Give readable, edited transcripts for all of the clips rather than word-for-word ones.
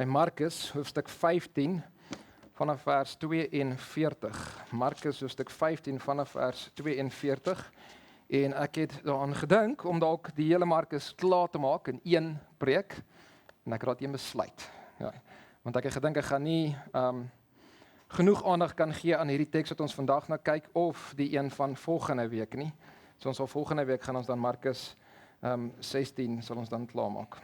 by Markus, hoofstuk 15, vanaf vers 42. Markus, hoofstuk 15, vanaf vers 42. En ek het daaraan gedink om dalk die hele Markus klaar te maak in een preek, en ek raad een besluit. Ja, want ek het gedink ek gaan nie genoeg aandag kan gee aan hierdie teks wat ons vandag na kyk, of die een van volgende week nie. So ons sal volgende week gaan ons dan Markus 16 sal ons dan klaarmaak.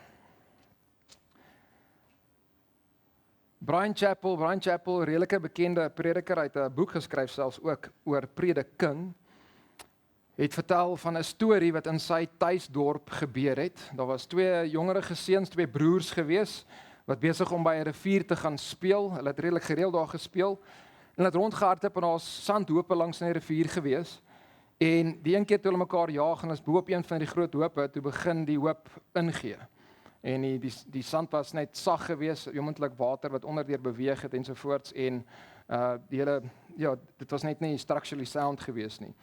Brian Chappell, redelike bekende prediker, het 'n boek geskryf selfs ook oor prediking, het vertel van 'n storie wat in sy tuisdorp gebeur het. Daar was twee jongerige seuns, twee broers gewees, wat besig om by 'n rivier te gaan speel. Hulle het redelik gereeld daar gespeel, en hulle het rondgehardloop en daar's sandhope langs in die rivier gewees. En die een keer toe hulle mekaar jaag en is bo op een van die groot hope, toe begin die hoop ingee. En die sand was net sag gewees, moontlik water wat onderdeur beweeg het ensovoorts, en die hele, dit was net nie structurally sound gewees nie.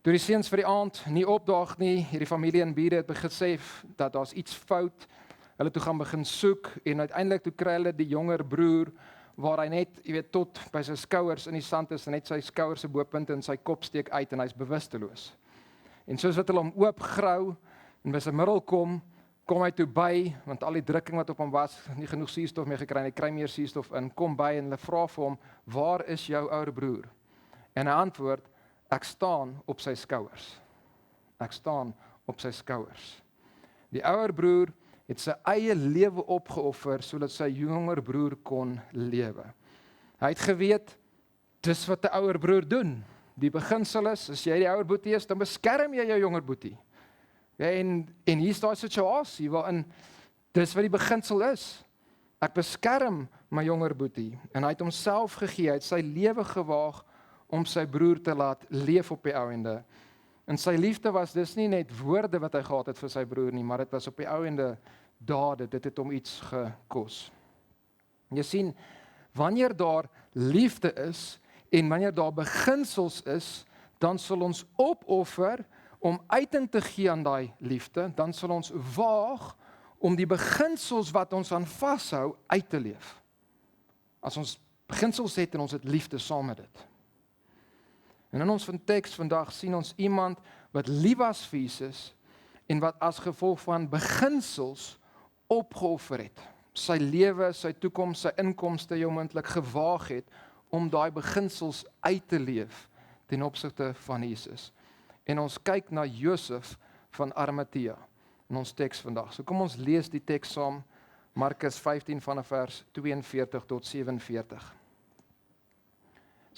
Toe die seuns vir die aand nie opdaag nie, hierdie familie en bure het besef dat daar's iets fout. Hulle toe gaan begin soek, en uiteindelik toe kry hulle die jonger broer, waar hy net, tot by sy skouers in die sand is, en net sy skouers se bopunt en sy kop steek uit, en hy's bewusteloos. En soos wat hulle hom oopgrou, en by sy middel kom hy toe by, want al die drukking wat op hom was, nie genoeg suurstof meer gekry, en hy kry meer suurstof in, kom by, en hulle vra vir hom, waar is jou ouer broer? En hy antwoord, ek staan op sy skouers. Ek staan op sy skouers. Die ouer broer het sy eie lewe opgeoffer, sodat sy jonger broer kon lewe. Hy het geweet, dis wat 'n ouer broer doen. Die beginsel is, as jy die ouer boetie is, dan beskerm jy jou jonger boetie. Ja, en hier staan 'n situasie waarin dis wat die beginsel is. Ek beskerm my jonger boetie, en hy het homself gegee, hy het sy lewe gewaag om sy broer te laat leef op die ou ende. En sy liefde was dus nie net woorde wat hy gehad het vir sy broer nie, maar dit was op die ou ende dade, dit het hom iets gekos. Jy sien, wanneer daar liefde is, en wanneer daar beginsels is, dan sal ons opoffer om uiting te gee aan daai liefde, dan sal ons waag om die beginsels wat ons aan vashou uit te leef. As ons beginsels het en ons het liefde saam met dit. En in ons teks vandag sien ons iemand wat lief was vir Jesus, en wat as gevolg van beginsels opgeoffer het. Sy lewe, sy toekoms, sy inkomste, moontlik gewaag het om daai beginsels uit te leef ten opsigte van Jesus. En ons kyk na Josef van Arimatea in ons teks vandag. So kom ons lees die teks saam, Markus 15 vanaf vers 42 tot 47.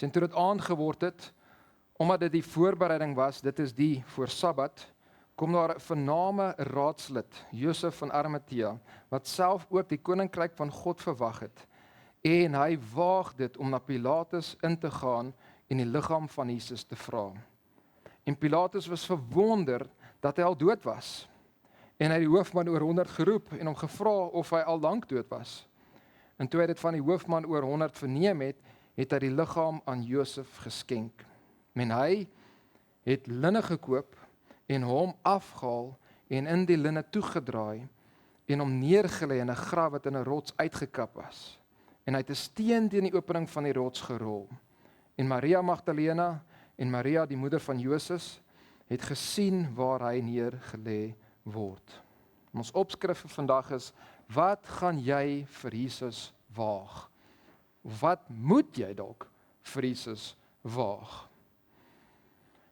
En toe dit aand geword het, omdat dit die voorbereiding was, dit is die voor Sabbat, kom daar 'n vername raadslid, Josef van Arimatea, wat self ook die koninkryk van God verwag het. En hy waag dit om na Pilatus in te gaan en die liggaam van Jesus te vra. En Pilatus was verwonder dat hy al dood was. En hy het die hoofman oor 100 geroep en hom gevra of hy al lank dood was. En toe hy dit van die hoofman oor 100 verneem het, het hy die liggaam aan Josef geskenk. En hy het linne gekoop en hom afgehaal en in die linne toegedraai en hom neergelê in 'n graf wat in 'n rots uitgekap was. En hy het 'n steen teen die opening van die rots gerol. En Maria Magdalena en Maria, die moeder van Joses, het gesien waar hy neergelê word. Ons opskrif vir vandag is, wat gaan jy vir Jesus waag? Wat moet jy dalk vir Jesus waag?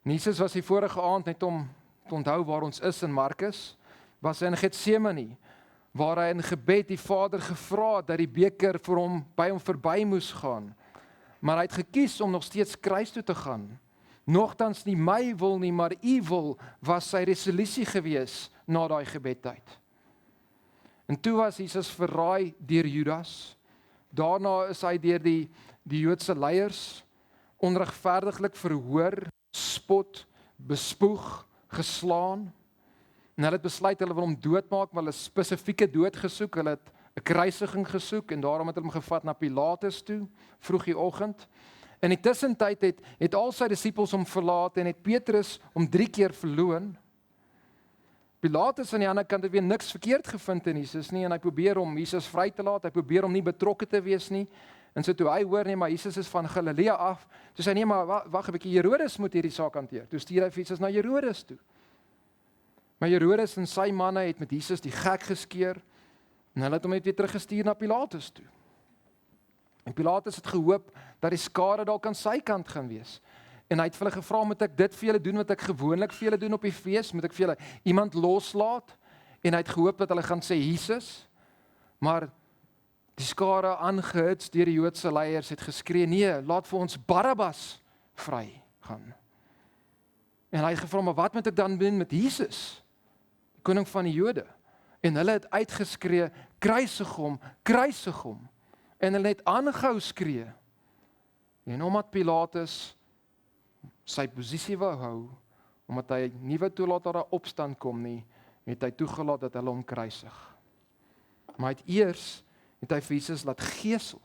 Jesus was die vorige aand, net om te onthou waar ons is in Markus, was hy in Getsemane, waar hy in gebed die Vader gevra het dat die beker vir hom by hom verby moes gaan. Maar hy het gekies om nog steeds kruis toe te gaan. Nogtans nie my wil nie, maar u wil, was sy resolusie gewees na daai gebedtyd. En toe was Jesus verraai deur Judas. Daarna is hy deur die Joodse leiers onregverdiglik verhoor, spot, bespoeg, geslaan. En hulle het besluit hulle wil hom doodmaak, maar hulle spesifieke dood gesoek, hulle het 'n kruisiging gesoek, en daarom het hulle hom gevat na Pilatus toe, vroeg die oggend. In die tussentyd het al sy disippels hom verlaat, en het Petrus hom 3 keer verloon. Pilatus aan die ander kant het weer niks verkeerd gevind in Jesus nie, en hy probeer om Jesus vry te laat, hy probeer om nie betrokke te wees nie, en so toe hy hoor, nee, maar Jesus is van Galilea af, toe sê nee, maar wag 'n bietjie, Herodes moet hierdie saak hanteer, toe stuur hy vir Jesus na Herodes toe. Maar Herodes en sy manne het met Jesus die gek geskeer, en hulle het hom net weer teruggestuur na Pilatus toe. En Pilatus het gehoop dat die skare dalk aan sy kant gaan wees. En hy het vir hulle gevra, moet ek dit vir julle doen wat ek gewoonlik vir julle doen op die fees? Moet ek vir julle iemand loslaat? En hy het gehoop dat hulle gaan sê Jesus. Maar die skare aangehits deur die Joodse leiers het geskree, nee, laat vir ons Barabbas vry gaan. En hy het gevra, maar wat moet ek dan doen met Jesus? Die koning van die Jode. En hulle het uitgeskree, kruisig hom, kruisig hom. En hulle het aangehou skree. En omdat Pilatus sy posisie wou hou, omdat hy nie wou toelaat dat daar opstand kom nie, het hy toegelaat dat hulle hom kruisig. Maar eers het hy vir Jesus laat gesel.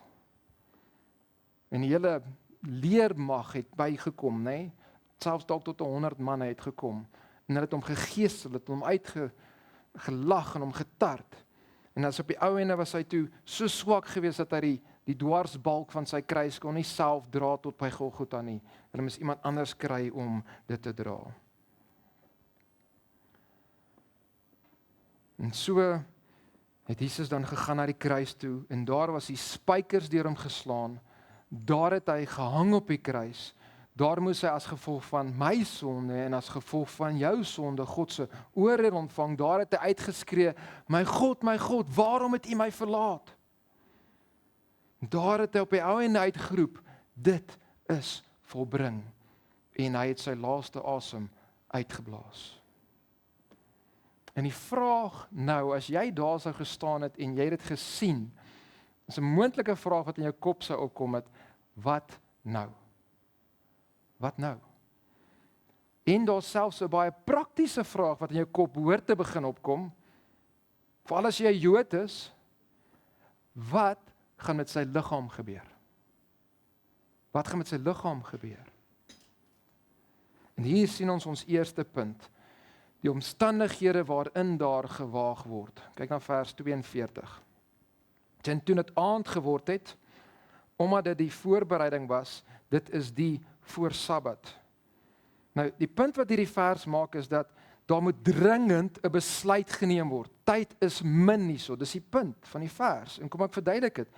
En die hele leermag het bygekom, nê? Selfs dalk tot 100 manne het gekom. En hulle het hom gegesel, het hom uitgelag en hom getart. En as op die ou ende was hy toe so swak geweest dat hy die dwarsbalk van sy kruis kon nie self dra tot by Golgotha nie. Hulle moes iemand anders kry om dit te dra. En so het Jesus dan gegaan na die kruis toe, en daar was die spykers deur hom geslaan, daar het hy gehang op die kruis, daar moes hy as gevolg van my sonde en as gevolg van jou sonde God se oordeel ontvang, daar het hy uitgeskree, my God, waarom het U my verlaat? Daar het hy op die ou ende uitgeroep, dit is volbring, en hy het sy laaste asem uitgeblaas. En die vraag nou, as jy daar sou gestaan het en jy het dit gesien, is 'n moontlike vraag wat in jou kop sou opkom het, wat nou? Wat nou? En daar selfs 'n baie praktiese vraag wat in jou kop behoort te begin opkom, veral as jy 'n Jood is, wat gaan met sy liggaam gebeur? Wat gaan met sy liggaam gebeur? En hier sien ons eerste punt, die omstandighede waarin daar gewaag word. Kyk na vers 42. En toen het aand geword het, omdat dit die voorbereiding was, dit is die voor Sabbat. Nou, die punt wat hierdie vers maak is dat daar moet dringend 'n besluit geneem word. Tyd is min hierso, dis die punt van die vers. En kom ek verduidelik dit.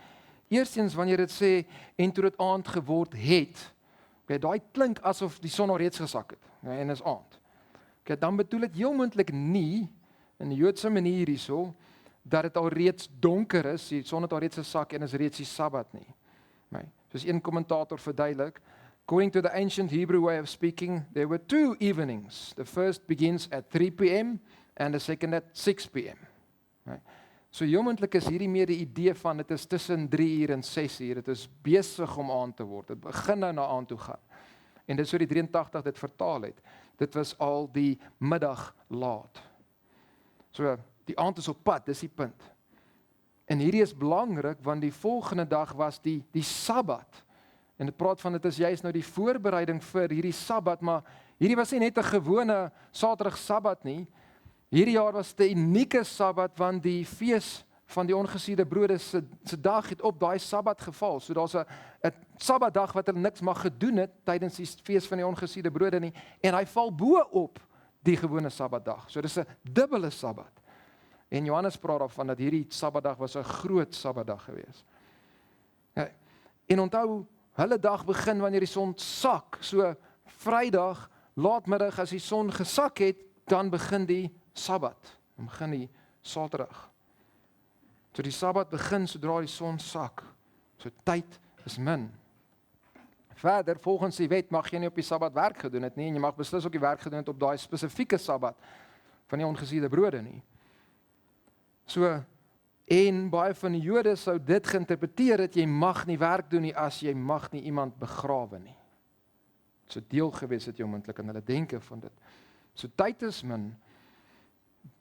Eerstens wanneer dit sê en toe dit aand geword het, daai klink asof die son al reeds gesak het, en is aand. Dan bedoel dit heel moontlik nie in die Joodse manier hierso dat dit al reeds donker is, die son het al reeds gesak en is reeds die Sabbat nie. Soos een kommentator verduidelik, according to the ancient Hebrew way of speaking, there were two evenings. The first begins at 3 p.m. and the second at 6 p.m. So heel moontlik is hierdie meer die idee van dit is tussen 3 uur en 6 uur, dit is besig om aand te word, dit begin nou na aand toe gaan. En dit so die 83 dit vertaal het. Dit was al die middag laat. So, die aand is op pad, dis die punt. En hierdie is belangrik, want die volgende dag was die Sabbat. En dit praat van, dit is juist nou die voorbereiding vir hierdie Sabbat, maar hierdie was nie net 'n gewone Saterdag Sabbat nie. Hierdie jaar was 'n unieke Sabbat, want die fees van die ongesuurde brode se dag het op daai Sabbat geval. So daar's 'n Sabbatdag wat hulle niks mag gedoen het tydens die fees van die ongesuurde brode nie, en hy val bo op die gewone Sabbatdag. So dis 'n dubbele Sabbat. En Johannes praat daarvan dat hierdie Sabbatdag was 'n groot Sabbatdag geweest. Ja, en onthou, hulle dag begin wanneer die son sak. So Vrydag laatmiddag as die son gesak het, dan begin die Sabbat. Dan begin die Saterdag. So die Sabbat begin sodra die son sak. So tyd is min. Verder, volgens die wet mag jy nie op die Sabbat werk gedoen het nie, en jy mag beslis ook die werk gedoen het op daai spesifieke Sabbat van die ongesuurde brode nie. So, en baie van die Jode sou dit geïnterpreteer dat jy mag nie werk doen nie as jy mag nie iemand begrawe nie. So deel gewees het jy moontlik in hulle denke van dit. So tyd is min.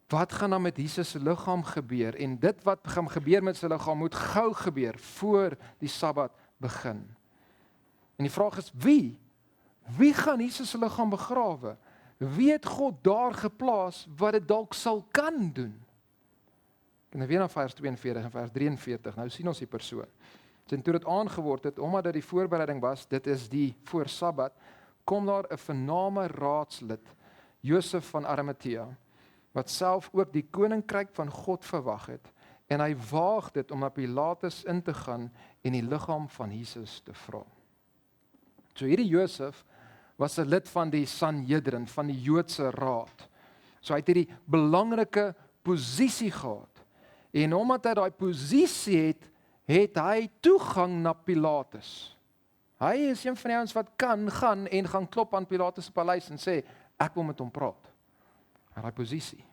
Wat gaan dan met Jesus se liggaam gebeur? En dit wat gaan gebeur met sy liggaam moet gou gebeur voor die Sabbat begin. En die vraag is wie? Wie gaan Jesus se liggaam begrawe? Wie het God daar geplaas wat dit dalk sal kan doen? En dan weer na vers 42 en vers 43, nou sien ons die persoon. En toe dit aangeword het, omdat dit die voorbereiding was, dit is die voor Sabbat, kom daar 'n vername raadslid, Josef van Arimatea, wat self ook die koninkryk van God verwag het, en hy waag dit om na Pilatus in te gaan en die liggaam van Jesus te vra. So hierdie Josef was 'n lid van die Sanhedrin, van die Joodse raad. So hy het hierdie belangrike posisie gehad. En omdat hy daai posisie het hy toegang na Pilatus. Hy is een van die ouens wat kan gaan en gaan klop aan Pilatus se paleis en sê, ek wil met hom praat. Hy het daai posisie.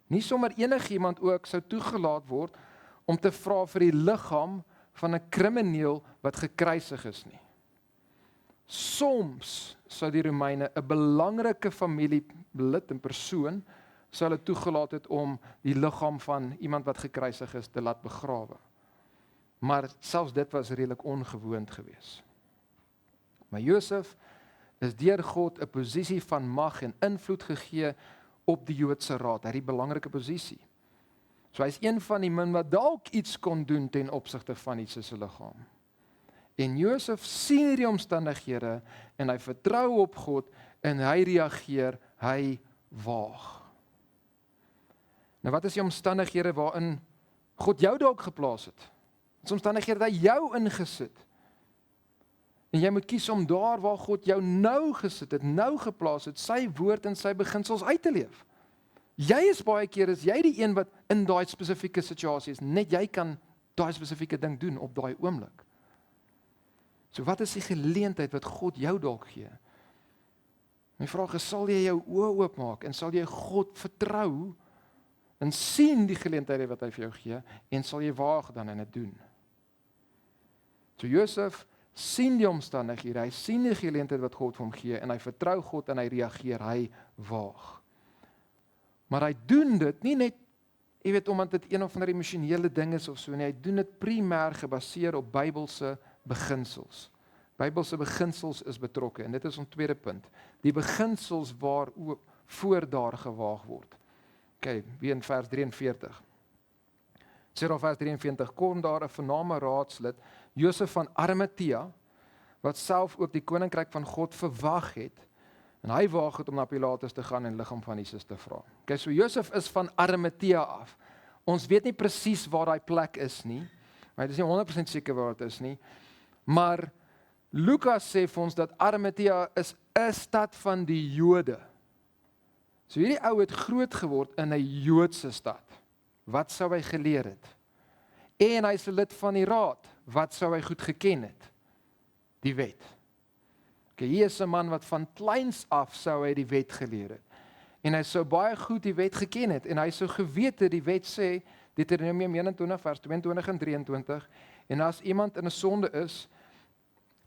Nie sommer enigiemand ook sou toegelaat word om te vra vir die liggaam van 'n krimineel wat gekruisig is nie. Soms sou die Romeine 'n belangrike familielid en persoon sou hulle toegelaat het om die liggaam van iemand wat gekruisig is te laat begrawe. Maar selfs dit was redelik ongewoond geweest. Maar Josef is deur God 'n posisie van mag en invloed gegee op die Joodse raad, hy het die belangrike posisie. So hy is een van die min wat dalk iets kon doen ten opsigte van Jesus se liggaam. En Josef sien hierdie omstandighede en hy vertrou op God en hy reageer, hy waag. Nou wat is die omstandighede waarin God jou dalk geplaas het? Dit is omstandighede dat hy jou ingesit. En jy moet kies om daar waar God jou nou gesit het, nou geplaas het, sy woord en sy beginsels uit te leef. Jy is baie keer, is jy die een wat in daai spesifieke situasie is, net jy kan daai spesifieke ding doen op daai oomblik. So wat is die geleentheid wat God jou dalk gee? My vraag is, sal jy jou oë oopmaak en sal jy God vertrou en sien die geleenthede wat hy vir jou gee en sal jy waag dan in dit doen? So Josef sien die omstandighede, hy sien die geleentheid wat God vir hom gee en hy vertrou God en hy reageer, hy waag. Maar hy doen dit nie net, jy weet, omdat dit een of ander emosionele ding is of so nie, hy doen dit primêr gebaseer op Bybelse beginsels. Bybelse beginsels is betrokke en dit is ons tweede punt. Die beginsels voor daar gewaag word. Okay, weer in vers 43. Sê dan vers 43, kom daar 'n vername raadslid, Josef van Arimatea, wat self ook die koninkryk van God verwag het, en hy waag het om na Pilatus te gaan en die liggaam van Jesus te vra. Okay, so Josef is van Arimatea af. Ons weet nie presies waar daai plek is nie, maar dit is nie 100% seker waar dit is nie, maar Lukas sê vir ons dat Arimatea is 'n stad van die Jode. So hierdie ou het groot geword in 'n Joodse stad. Wat sou hy geleer het? En hy is 'n lid van die raad. Wat sou hy goed geken het? Die wet. Okay, hier is 'n man wat van kleins af sou hy die wet geleer het. En hy sou baie goed die wet geken het en hy sou geweet het die wet sê Deuteronomium 21 vers 22 en 23 en as iemand in 'n sonde is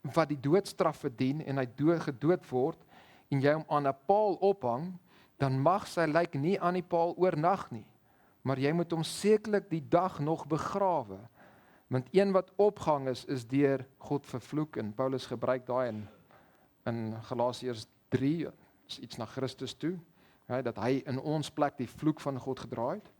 wat die doodstraf verdien en hy gedood word en jy hom aan 'n paal ophang, dan mag sy lijk nie aan die paal oornag nie, maar jy moet hom sekerlik die dag nog begrawe, want een wat opgehang is deur God vervloek, en Paulus gebruik daai in Galasiërs 3, is iets na Christus toe, ja, dat hy in ons plek die vloek van God gedra het,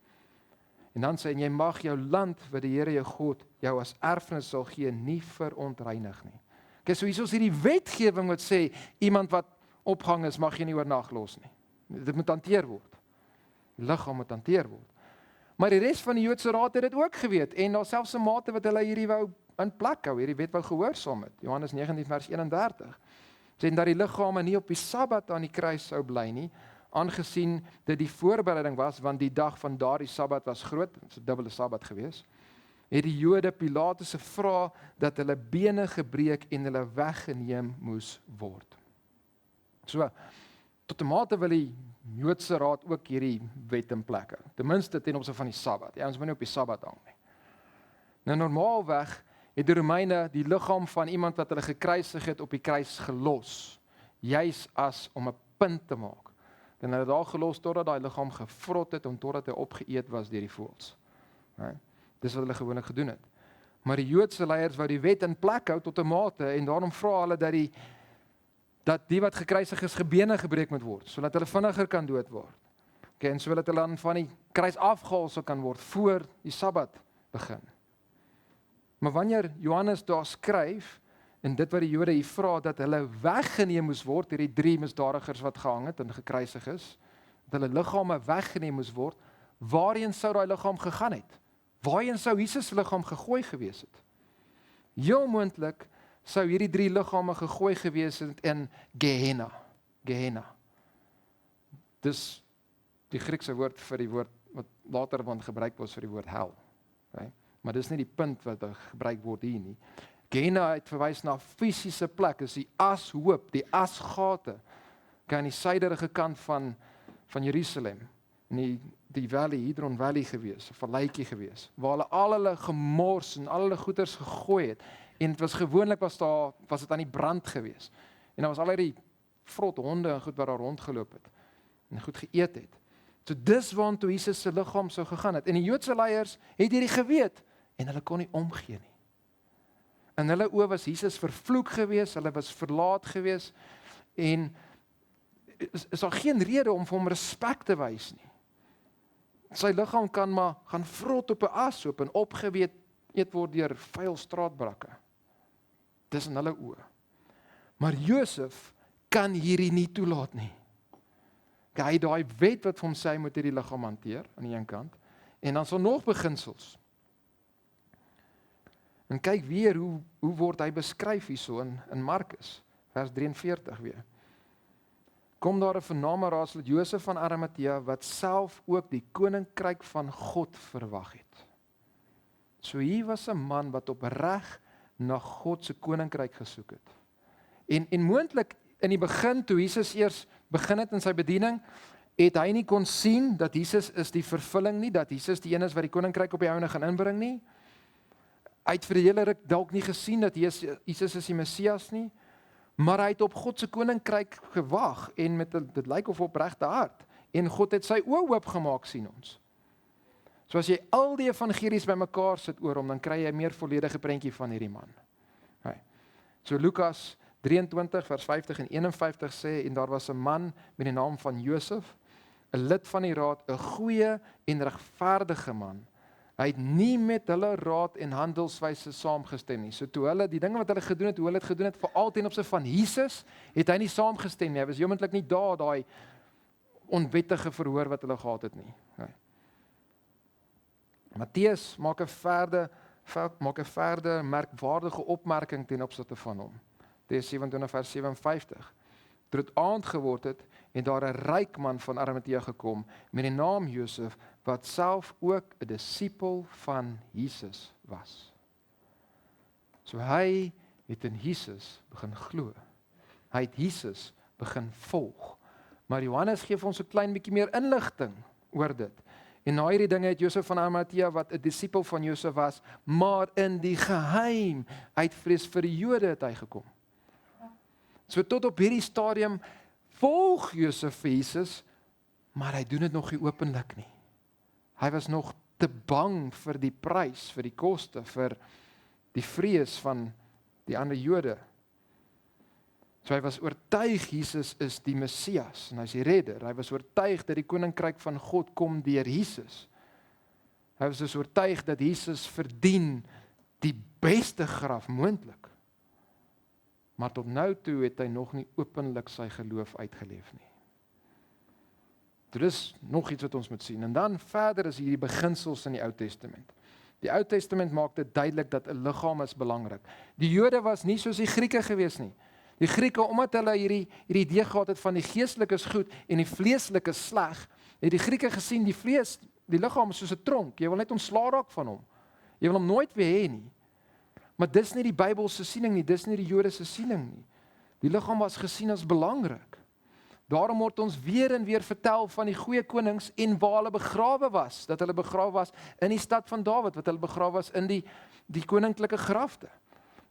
en dan sê, en jy mag jou land, wat die Here jou God jou as erfenis sal gee, nie verontreinig nie. Okay, so hier is hierdie wetgewing wat sê, iemand wat opgehang is, mag jy nie oornag los nie. Dit moet hanteer word. Die liggaam moet hanteer word. Maar die res van die Joodse raad het dit ook geweet, en daar selfs 'n mate wat hulle hierdie wou in plek hou, hierdie wet wou gehoorsaam het. Johannes 19 vers 31. Sê dat die liggame nie op die Sabbat aan die kruis sou bly nie, aangesien dit die voorbereiding was, want die dag van daardie Sabbat was groot, dit was 'n dubbele Sabbat gewees, het die Jode Pilatus gevra dat hulle bene gebreek en hulle weggeneem moes word. So, tot 'n mate wil die Joodse raad ook hierdie wet in plek hou. Ten minste ten opsigte van die Sabbat. Ja, ons moet nie op die Sabbat hang nie. Nou normaalweg het die Romeine die liggaam van iemand wat hulle gekruisig het op die kruis gelos, juis as om 'n punt te maak. En hulle het daar gelos totdat daai liggaam gevrot het en totdat hy opgeëet was deur die voëls. Nee, dis wat hulle gewoonlik gedoen het. Maar die Joodse leiers wou die wet in plek hou tot 'n mate en daarom vra hulle dat dat die wat gekruisig is, gebene gebreek moet word, sodat hulle vinniger kan dood word. Okay, en sodat hulle dan van die kruis afgehaal sal kan word, voor die Sabbat begin. Maar wanneer Johannes daar skryf, en dit wat die Jode hier vra, dat hulle weggeneem moes word, hierdie 3 misdadigers wat gehang het en gekruisig is, dat hulle liggame weggeneem moes word, waarheen sou daai liggaam gegaan het? Waarheen sou Jesus se liggaam gegooi gewees het? Heel moontlik sou hierdie 3 liggame gegooi gewees het in Gehenna. Gehenna. Dis die Griekse woord vir die woord wat later word gebruik word vir die woord hel. Okay? Maar dis nie die punt wat gebruik word hier nie. Gehenna het verwys na 'n fisiese plek, is die ashoop, die asgate, aan die suiderige kant van Jerusalem, in die valley, Hidron Valley gewees, 'n valleitjie gewees, waar hulle al hulle gemors en al hulle goeders gegooi het, en dit was gewoonlik was dit aan die brand gewees, en daar was al die vrot honde en goed wat daar rondgeloop het, en goed geëet het. So dis waartoe Jesus se liggaam sou gegaan het, en die Joodse leiers het hierdie geweet, en hulle kon nie omgee nie. In hulle oë was Jesus vervloek gewees, hulle was verlaat gewees, en is daar geen rede om vir hom respek te wys nie. Sy liggaam kan maar gaan vrot op 'n ashoop en opgeweet eet word deur vuil straatbrakke. Dis in hulle oë. Maar Josef kan hierdie nie toelaat nie. Hy het daai wet wat vir hom sê hy moet hierdie liggaam hanteer aan die een kant, en dan sal nog beginsels. En kyk weer hoe word hy beskryf hierso in Markus, vers 43 weer. Kom daar 'n vername raadslid, Josef van Arimatea, wat self ook die koninkryk van God verwag het. So hier was 'n man wat opreg na God se koninkryk gesoek het. En moontlik in die begin, toe Jesus eers begin het in sy bediening, het hy nie kon sien dat Jesus is die vervulling nie, dat Jesus die een is wat die koninkryk op die ouene gaan inbring nie. Hy het vir die hele ruk dalk nie gesien dat Jesus is die Messias nie, maar hy het op God se koninkryk gewag, en met dit lyk of opregte hart, en God het sy oë oopgemaak, sien ons. So as jy al die evangelies bymekaar sit oor hom, dan kry jy 'n meer volledige prentjie van hierdie man. So Lukas 23 vers 50 en 51 sê, en daar was 'n man met die naam van Josef, 'n lid van die raad, 'n goeie en regverdige man. Hy het nie met hulle raad en handelswyse saamgestem nie. So toe hulle die dinge wat hulle gedoen het, hoe hulle dit gedoen het, veral ten opsigte van Jesus, het hy nie saamgestem nie. Hy was heeltemal nie daar, daai onwettige verhoor wat hulle gehad het nie. Matteus maak 'n verder merkwaardige opmerking ten opsigte van hom. Matteus 27 vers 57. Toe dit aand geword het, en daar 'n ryk man van Arimatea gekom met die naam Josef, wat self ook 'n disipel van Jesus was. So hy het in Jesus begin glo. Hy het Jesus begin volg. Maar Johannes gee vir ons 'n klein bietjie meer inligting oor dit. En na hierdie dinge het Josef van Arimatea, wat 'n disipel van Josef was, maar in die geheim, uit vrees vir die Jode het hy gekom. So tot op hierdie stadium volg Josef vir Jesus, maar hy doen dit nog nie openlik nie. Hy was nog te bang vir die prys, vir die koste, vir die vrees van die ander Jode. So hy was oortuig Jesus is die Messias, en hy is die redder. Hy was oortuig dat die koninkryk van God kom deur Jesus. Hy was dus oortuig dat Jesus verdien die beste graf moontlik. Maar tot nou toe het hy nog nie openlik sy geloof uitgeleef nie. Dit is nog iets wat ons moet sien. En dan verder is hierdie beginsels in die Ou Testament. Die Ou Testament maak dit duidelik dat 'n liggaam is belangrik. Die Jode was nie soos die Grieke gewees nie. Die Grieke, omdat hulle hierdie idee gehad het van die geestelike is goed en die vleeslike is sleg, het die Grieke gesien die liggaam is soos 'n tronk. Jy wil net ontslaa raak van hom. Jy wil hom nooit weer hê nie. Maar dis nie die Bybelse siening nie, dis nie die Jode se siening nie. Die liggaam was gesien as belangrik. Daarom word ons weer en weer vertel van die goeie konings en waar hulle begrawe was, dat hulle begrawe was in die stad van Dawid, wat hulle begrawe was in die koninklike grafte.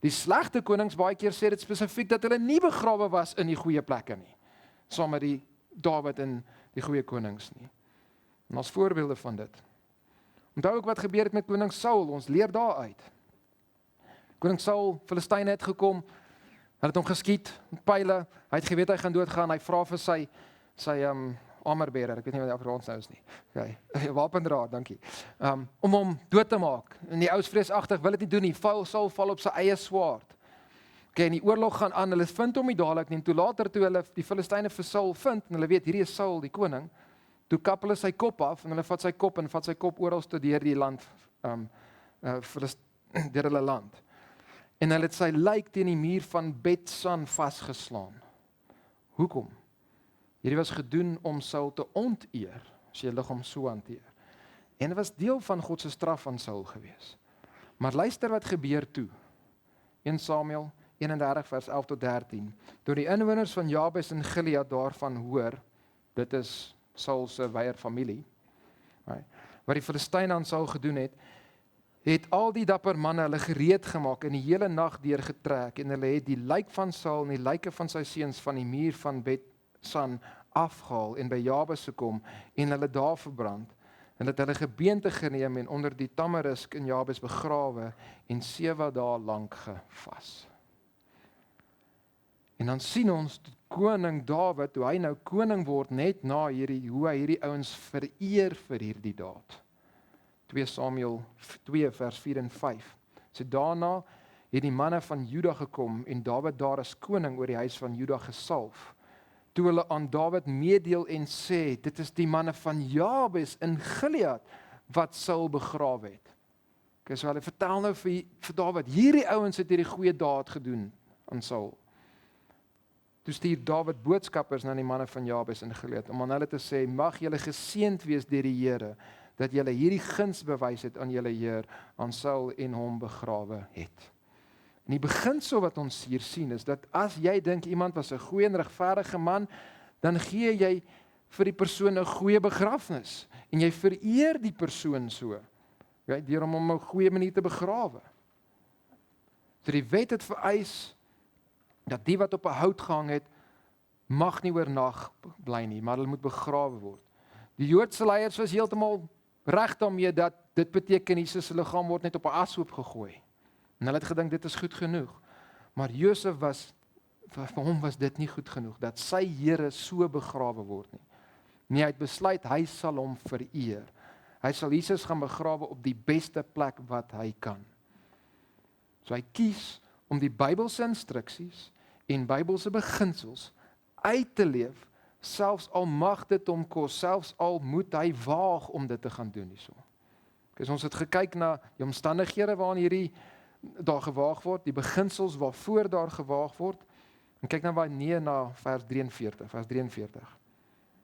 Die slegte konings baie keer sê dit spesifiek dat hulle nie begrawe was in die goeie plekke nie, saam met die Dawid en die goeie konings nie. En as voorbeelde van dit. Onthou ook wat gebeur het met koning Saul, ons leer daaruit. Koning Saul, Filistyne het gekom, Hulle het hom geskiet met pyle. Hy het geweet hy gaan doodgaan. Hy vra vir sy armorbearer, ek weet nie wat die Afrikaans nou is nie. Okay, wapendraer, dankie. Om hom dood te maak. En die ouens vreesagtig wil dit nie doen nie. Saul val op sy eie swaard. Okay, en die oorlog gaan aan. Hulle vind hom nie dadelik nie. Toe later toe hulle die Filistyne vir Saul vind en hulle weet hierdie is Saul die koning, toe kap hulle sy kop af en hulle vat sy kop oral deur die land deur hulle land. En hulle het sy lijk teen die muur van Bet-San vasgeslaan. Hoekom? Hierdie was gedoen om Saul te onteer, as jy liggaam so hanteer. En dit was deel van God se straf aan Saul gewees. Maar luister wat gebeur toe. 1 Samuel 31 vers 11 tot 13. Toe die inwoners van Jabes en Gilead daarvan hoor, dit is Saul se wyeer familie, wat die Filistyne aan Saul gedoen het al die dapper manne hulle gereed gemaak en die hele nag deurgetrek en hulle het die lijk van Saul en die lyke van sy seuns van die muur van Bet-San afgehaal en by Jabes gekom en hulle daar verbrand. Hulle het hulle gebeente geneem en onder die tamarisk in Jabes begrawe en 7 dae lank gevas. En dan sien ons koning Dawid, hoe hy nou koning word net na hoe hy hierdie ouens vereer vir hierdie daad. 2 Samuel 2 vers 4 en 5. So daarna het die manne van Juda gekom en Dawid daar as koning oor die huis van Juda gesalf. Toe hulle aan Dawid meedeel en sê, dit is die manne van Jabes in Gilead wat Saul begrawe het. Okay, so hulle vertel nou vir Dawid, hierdie ouens het hierdie goeie daad gedoen aan Saul. Toe stuur Dawid boodskappers na die manne van Jabes in Gilead om aan hulle te sê, mag julle geseënd wees deur die Here, dat julle hierdie guns bewys het aan julle Heer, aan Saul en hom begrawe het. En die beginsel wat ons hier sien is, dat as jy dink iemand was 'n goeie en regverdige man, dan gee jy vir die persoon 'n goeie begrafnis, en jy vereer die persoon so, deur hom op 'n goeie manier te begrawe. So die wet het vereis, dat die wat op 'n hout gehang het, mag nie oornag bly nie, maar hulle moet begrawe word. Die Joodse leiers was heeltemal reg daarmee dat dit beteken Jesus se liggaam word net op 'n ashoop gegooi. En hulle het gedink dit is goed genoeg. Maar Josef vir hom was dit nie goed genoeg, dat sy Here so begrawe word nie. Nee, hy het besluit, hy sal hom vereer. Hy sal Jesus gaan begrawe op die beste plek wat hy kan. So hy kies om die Bybelse instruksies en Bybelse beginsels uit te leef, selfs al mag dit hom kos, selfs al moet hy waag om dit te gaan doen hierso. Okay, ons het gekyk na die omstandighede waarin daar gewaag word, die beginsels waarvoor daar gewaag word, en kyk nou na vers 43.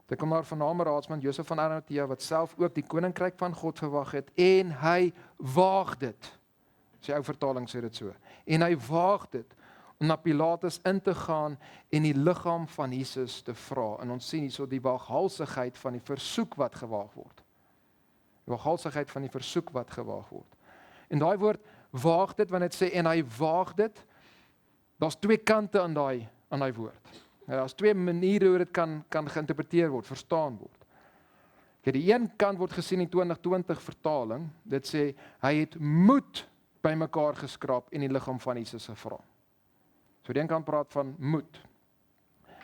Dit kom daar van name raadsman Josef van Arimatea, wat self ook die koninkryk van God verwag het, en hy waag dit. Sy ou vertaling sê dit so. En hy waag dit om na Pilatus in te gaan en die liggaam van Jesus te vra. En ons sien hierso die waaghalsigheid van die versoek wat gewaag word. Die waaghalsigheid van die versoek wat gewaag word. En daai woord waag dit, wanneer dit sê en hy waag dit, daar's 2 kante aan daai woord. Daar's 2 maniere hoe dit kan geïnterpreteer word, verstaan word. Die een kant word gesien in 2020 vertaling, dit sê hy het moed bymekaar geskraap en die liggaam van Jesus gevra. So die een kant praat van moed.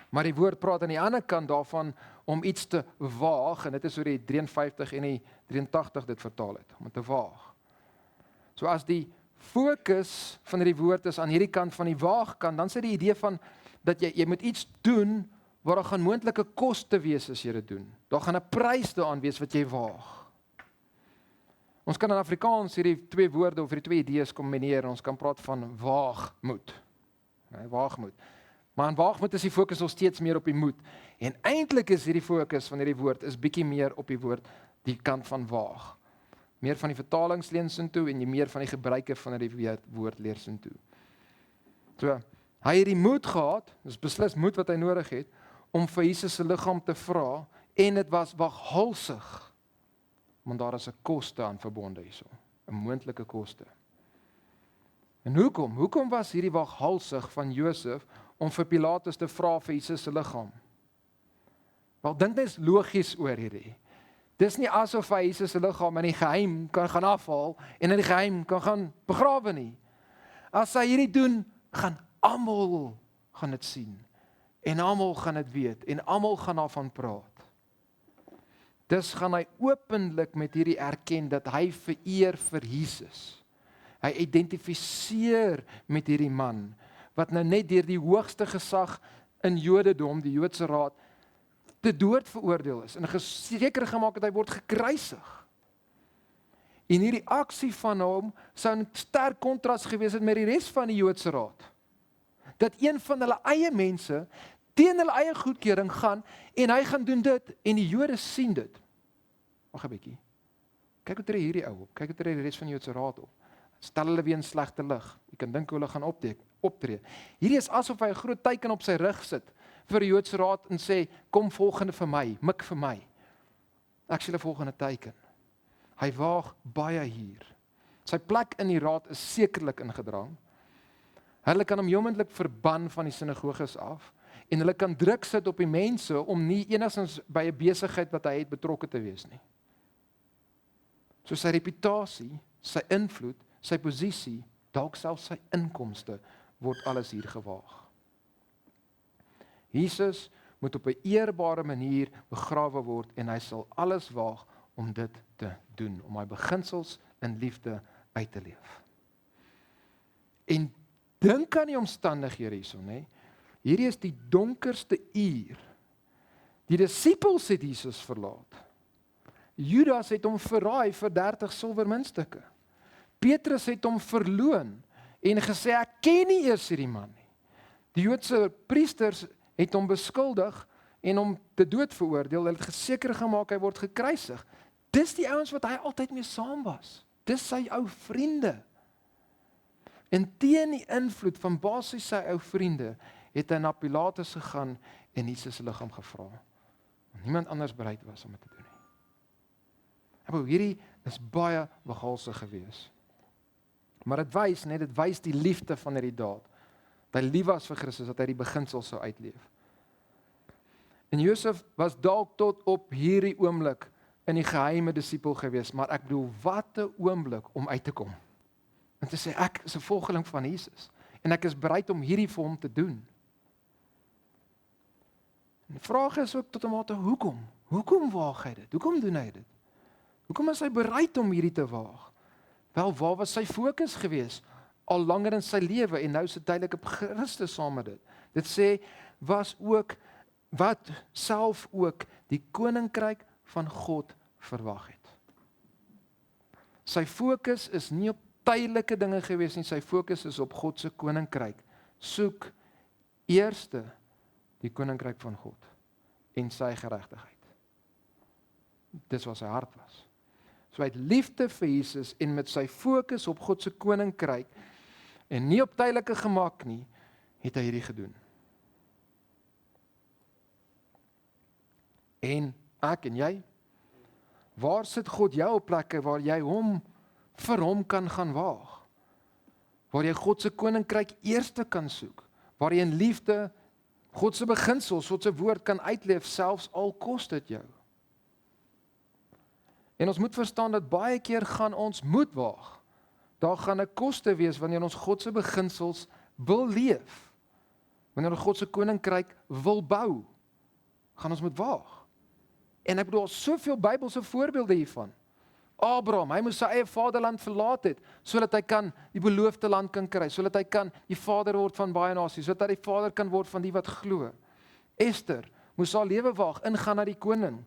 Maar die woord praat aan die ander kant daarvan om iets te waag, en dit is hoe die 53 en die 83 dit vertaal het, om te waag. So as die fokus van hierdie woord is aan hierdie kant van die waagkant, dan sê die idee van dat jy moet iets doen waar daar gaan moontlike koste wees as jy dit doen. Daar gaan 'n prys daaraan wees wat jy waag. Ons kan in Afrikaans hierdie 2 woorde of hierdie 2 idees kombineer en ons kan praat van waagmoed. Waagmoed. Maar in waagmoed is die fokus nog steeds meer op die moed. En eintlik is hierdie fokus van hierdie woord is bietjie meer op die woord, die kant van waag. Meer van die vertalings lees in toe en jy meer van die gebruike van hierdie woord lees in toe. So, hy het die moed gehad, dis beslis moed wat hy nodig het, om vir Jesus se liggaam te vra, en dit was waaghalsig, want daar is 'n koste aan verbonde hierso, 'n moontlike koste. En hoekom was hierdie waaghalsig van Josef om vir Pilatus te vra vir Jesus se liggaam? Wel, dink net logies oor hierdie. Dis nie asof hy Jesus se liggaam in die geheim kan gaan afhaal en in die geheim kan gaan begrawe nie. As hy hierdie doen, gaan almal gaan dit sien, en almal gaan dit weet, en almal gaan daarvan praat. Dus gaan hy openlik met hierdie erken dat hy vereer vir Jesus. Hy identifiseer met hierdie man, wat nou net deur die hoogste gesag in Jodendom, die Joodse Raad, te dood veroordeel is, en seker gemaak het hy word gekruisig. En hierdie aksie van hom sou 'n sterk kontras gewees het met die res van die Joodse Raad. Dat een van hulle eie mense teen hulle eie goedkeuring gaan, en hy gaan doen dit, en die Jode sien dit. Wag 'n bietjie. Kyk hoe tree hierdie ou op, kyk hoe tree die res van die Joodse Raad op. Stel hulle weer in slegte lig. Jy kan dink hoe hulle gaan optree. Hierdie is asof hy 'n groot teken op sy rug sit vir die Joodse Raad en sê, kom volgende vir my, mik vir my. Ek sien 'n volgende teken. Hy waag baie hier. Sy plek in die raad is sekerlik ingedrang. Hulle kan hom onmiddellik verban van die sinagoges af, en hulle kan druk sit op die mense om nie enigstens by 'n besigheid wat hy het betrokke te wees nie. So sy reputasie, sy invloed, sy posisie, dalk selfs sy inkomste, word alles hier gewaag. Jesus moet op 'n eerbare manier begrawe word, en hy sal alles waag om dit te doen, om hy beginsels in liefde uit te leef. En dink aan die omstandighede hierso, nê? Hierdie is die donkerste uur. Die disippels het Jesus verlaat. Judas het hom verraai vir 30 silwer muntstukke. Petrus het hom verloon en gesê, ek ken nie eers hierdie man nie. Die Joodse priesters het hom beskuldig en hom te dood veroordeel. Hulle het geseker gemaak hy word gekruisig. Dis die ouens wat hy altyd mee saam was. Dis sy ou vriende. En teen die invloed van basies sy ou vriende, het hy na Pilatus gegaan en Jesus se liggaam gevra. Niemand anders bereid was om dit te doen nie. Hierdie is baie waghalsig gewees. Maar dit wys die liefde van hierdie daad. Dat hy lief was vir Christus, dat hy die beginsel sou uitleef. En Josef was dalk tot op hierdie oomblik in die geheime disipel gewees, maar ek bedoel, wat 'n oomblik om uit te kom. En te sê, ek is 'n volgeling van Jesus, en ek is bereid om hierdie vir hom te doen. En die vraag is ook tot 'n mate, hoekom? Hoekom waag hy dit? Hoekom doen hy dit? Hoekom is hy bereid om hierdie te waag? Wel, waar was sy fokus gewees? Al langer in sy lewe, en nou is dit duidelik op Christus saam met dit. Dit sê, was ook, wat self ook die koninkryk van God verwag het. Sy fokus is nie op tydelike dinge gewees nie, sy fokus is op God se koninkryk. Soek eerste die koninkryk van God en sy geregtigheid. Dis wat sy hart was. So uit liefde vir Jesus en met sy fokus op God se koninkryk en nie op tydelike gemak nie, het hy hierdie gedoen. En ek en jy, waar sit God jou op plekke waar jy hom vir hom kan gaan waag? Waar jy God se koninkryk eerste kan soek, waar jy in liefde God se beginsels, God se woord kan uitleef, selfs al kos dit jou. En ons moet verstaan dat baie keer gaan ons moet waag. Daar gaan 'n koste wees wanneer ons God se beginsels wil leef. Wanneer ons God se koninkryk wil bou, gaan ons moet waag. En ek bedoel, soveel Bybelse voorbeelde hiervan. Abraham, hy moes sy eie vaderland verlaat het, sodat hy kan die beloofde land kan kry, sodat hy kan die vader word van baie nasies, sodat hy die vader kan word van die wat glo. Esther moes haar lewe waag, ingaan na die koning,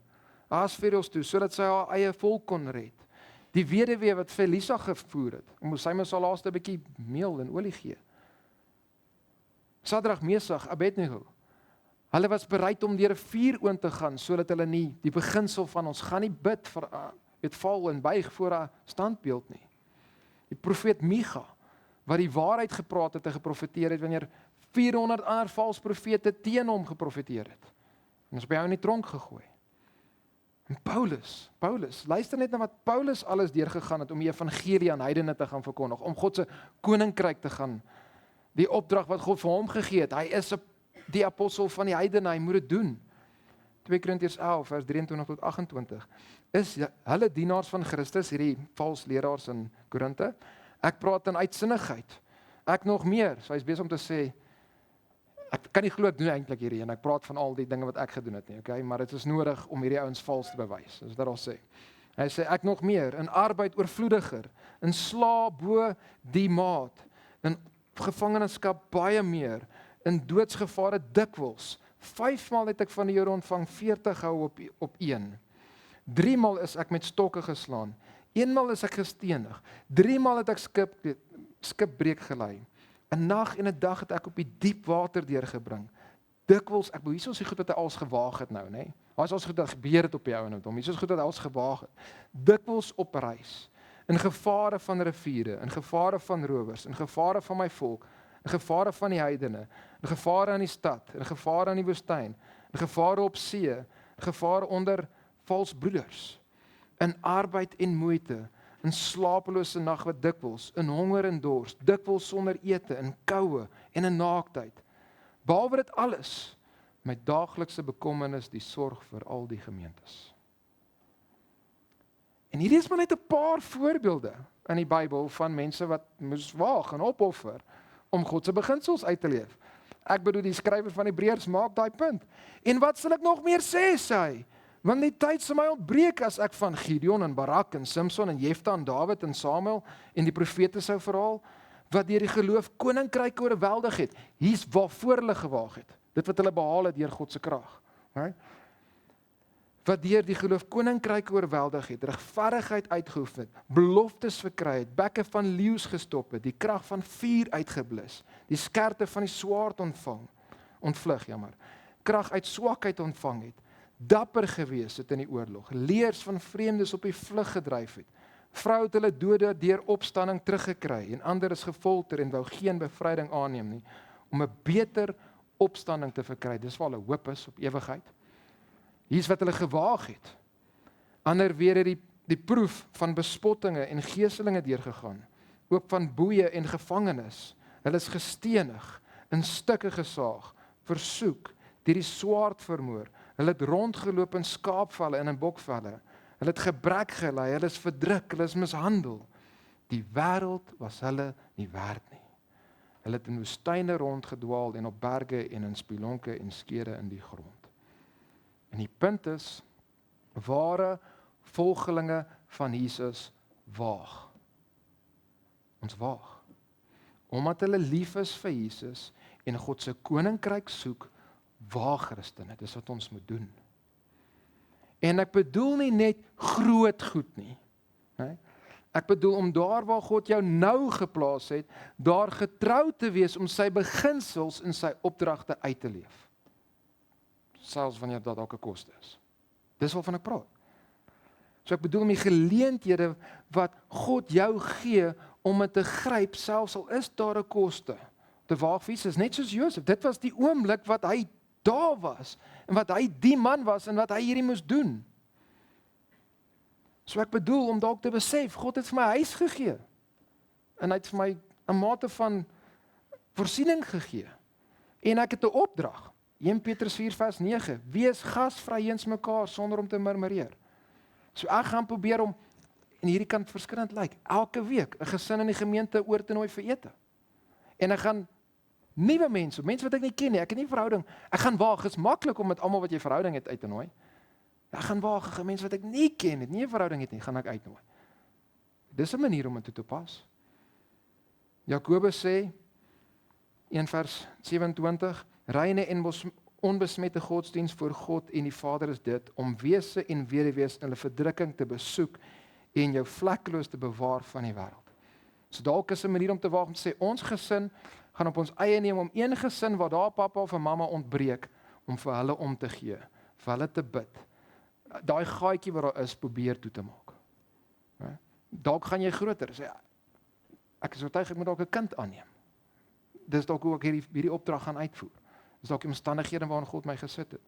Ahasveros toe, sodat sy haar eie volk kon red. Die weduwee wat vir Elisa gevoer het, sy moes haar laaste bietjie meel en olie gee. Sadrag, Mesach, Abednego, hulle was bereid om deur 'n vuuroond te gaan, sodat hulle nie die beginsel van ons gaan nie bid vir het val en buig voor 'n standbeeld nie. Die profeet Micha, wat die waarheid gepraat het en geprofeteer het, wanneer 400 ander vals profete teen hom geprofeteer het. En is by hom in die tronk gegooi. En Paulus, luister net na wat Paulus alles deurgegaan het om die evangelie aan heidene te gaan verkondig, om God se koninkryk te gaan, die opdrag wat God vir hom gegee het. Hy is die apostel van die heidene, hy moet dit doen. 2 Korintiërs 11 vers 23 tot 28. Is hulle dienaars van Christus, hierdie vals leraars in Korinte? Ek praat in uitsinnigheid. Ek nog meer. So hy's besig om te sê, Ek kan nie glo ek doen eintlik hierdie en ek praat van al die dinge wat ek gedoen het nie, okay? Maar dit is nodig om hierdie ouens vals te bewys. Dis wat hy sê. Hy sê ek nog meer, in arbeid oorvloediger, in slaap bo die maat, in gevangenskap baie meer, in doodsgevare dikwels. 5 maal het ek van die Here ontvang, 40 hou op 1. 3 maal is ek met stokke geslaan. 1 maal is ek gestenig. 3 maal het ek skipbreek gelei. 'n Nag en 'n dag het ek op die diep water deurgebring. Dikwels, ek behoor hierso is die goed wat hy als gewaag het nou, nê? Hy is als goed dat gebeur het op jou en hom. Hierso is goed dat hy als gewaag het. Dikwels op reis, in gevare van riviere, in gevare van rowers, in gevare van my volk, in gevare van die heidene, in gevare in die stad, in gevare in die woestyn, in gevare op see, in gevare onder vals broeders, in arbeid en moeite, in slapelose nag wat dikwels, in honger en dors, dikwels sonder ete, in koue en in naaktheid. Behalwe dit alles, my daaglikse bekommernis die sorg vir al die gemeentes. En hierdie is maar net 'n paar voorbeelde in die Bybel van mense wat moes waag en opoffer om God se beginsels uit te leef. Ek bedoel die skrywer van Hebreërs maak daai punt. En wat sal ek nog meer sê, sê hy? Want die tyd sal my ontbreek as ek van Gideon en Barak en Samson en Jefta en Dawid en Samuel en die profete sou verhaal, wat deur die geloof koninkryke oorweldig het. Hier's waarvoor hulle gewaag het. Dit wat hulle behaal het deur God se krag. Right? Wat deur die geloof koninkryke oorweldig het, regverdigheid uitgeoefen het, beloftes verkry het, bekke van leeu's gestop het, die krag van vuur uitgeblus, die skerte van die swaard ontvlug, krag uit swakheid ontvang het, dapper gewees het in die oorlog, leers van vreemdes op die vlug gedryf het, vrou het hulle dode deur opstanding teruggekry en ander is gefolter en wou geen bevryding aanneem nie, om 'n beter opstanding te verkry. Dis waar hulle hoop is op ewigheid. Hier's wat hulle gewaag het. Ander weer het die proef van bespottinge en geeselinge deurgegaan, ook van boeye en gevangenes. Hulle is gestenig, in stukke gesaag, versoek, deur die swaard vermoor. Hulle het rondgeloop in skaapvalle en in bokvalle. Hulle het gebrek gelei, hulle is verdruk, hulle is mishandel. Die wêreld was hulle nie werd nie. Hulle het in woestyne rondgedwaal en op berge en in spilonke en skede in die grond. En die punt is, ware volgelinge van Jesus waag. Ons waag. Omdat hulle lief is vir Jesus en God se koninkryk soek, waag Christene. Dis wat ons moet doen. En ek bedoel nie net groot goed nie. Ek bedoel om daar waar God jou nou geplaas het, daar getrou te wees om sy beginsels en sy opdragte uit te leef. Selfs wanneer dit dalk 'n koste is. Dis waarvan ek praat. So ek bedoel om die geleenthede wat God jou gee om dit te gryp, selfs al is daar 'n koste. Te waag vir Jesus, net soos Josef. Dit was die oomblik wat hy daar was en wat hy die man was en wat hy hierdie moes doen. So ek bedoel om dalk te besef, God het vir my huis gegee. En hy het vir my 'n mate van voorsiening gegee. En ek het 'n opdrag. 1 Petrus 4 vers 9, wees gasvry eens mekaar sonder om te murmureer. So ek gaan probeer om, en hierdie kan verskillend lyk, elke week 'n gesin in die gemeente oor te nooi vir ete. En ek gaan nuwe mense wat ek nie ken nie, ek het nie verhouding, ek gaan waag, is maklik om met almal wat jy verhouding het uit te nooi. Ek gaan waag, mense wat ek nie ken het, nie 'n verhouding het nie, gaan ek uitnooi. Dis 'n manier om dit toe te pas. Jakobus sê, 1 vers 27, reine en onbesmette godsdiens voor God en die Vader is dit, om wese en wederwees in hulle verdrukking te besoek en jou vlekkeloos te bewaar van die wêreld. So dalk is 'n manier om te waag om te sê, ons gesin gaan op ons eie neem om een gesin waar daar pappa of 'n mamma ontbreek, om vir hulle om te gee, vir hulle te bid. Daai gaatjie wat daar is, probeer toe te maak. Dalk gaan jy groter sê, ek is oortuig ek moet dalk 'n kind aanneem. Dis dalk hoe ek hierdie opdrag gaan uitvoer. Dis dalk die omstandighede waarin God my gesit het.